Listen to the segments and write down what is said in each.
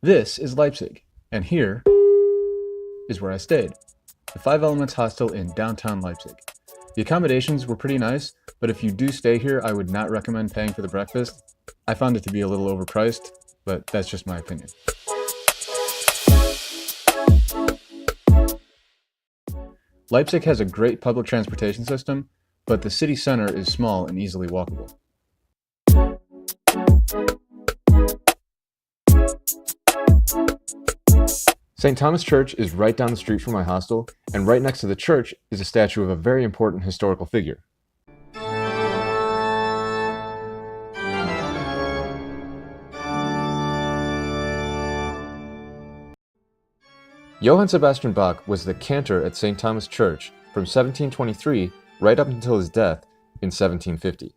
This is Leipzig, and here is where I stayed. The Five Elements Hostel in downtown Leipzig. The accommodations were pretty nice, but if you do stay here, I would not recommend paying for the breakfast. I found it to be a little overpriced, but that's just my opinion. Leipzig has a great public transportation system, but the city center is small and easily walkable. St. Thomas Church is right down the street from my hostel, and right next to the church is a statue of a very important historical figure. Johann Sebastian Bach was the cantor at St. Thomas Church from 1723 right up until his death in 1750.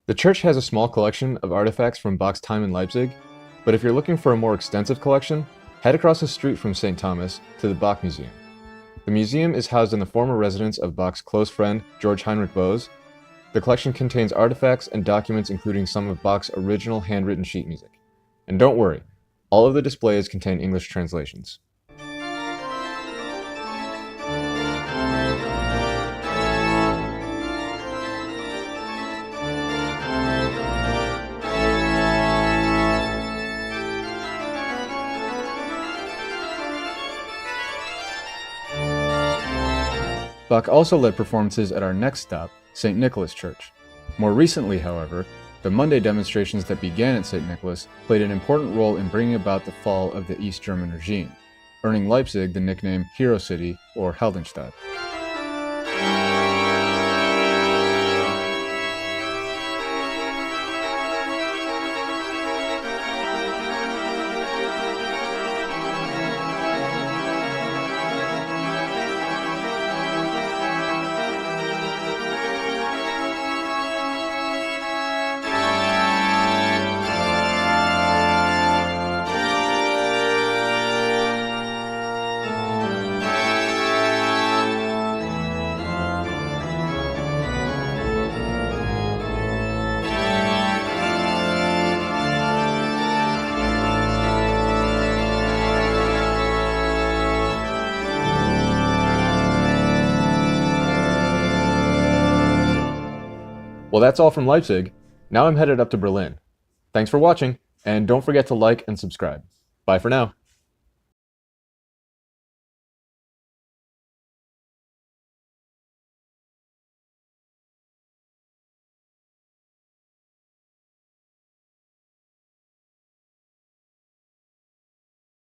The church has a small collection of artifacts from Bach's time in Leipzig, but if you're looking for a more extensive collection, head across the street from St. Thomas to the Bach Museum. The museum is housed in the former residence of Bach's close friend, George Heinrich Bose. The collection contains artifacts and documents including some of Bach's original handwritten sheet music. And don't worry, all of the displays contain English translations. Bach also led performances at our next stop, St. Nicholas Church. More recently, however, the Monday demonstrations that began at St. Nicholas played an important role in bringing about the fall of the East German regime, earning Leipzig the nickname Hero City or Heldenstadt. Well, that's all from Leipzig. Now I'm headed up to Berlin. Thanks for watching, and don't forget to like and subscribe. Bye for now.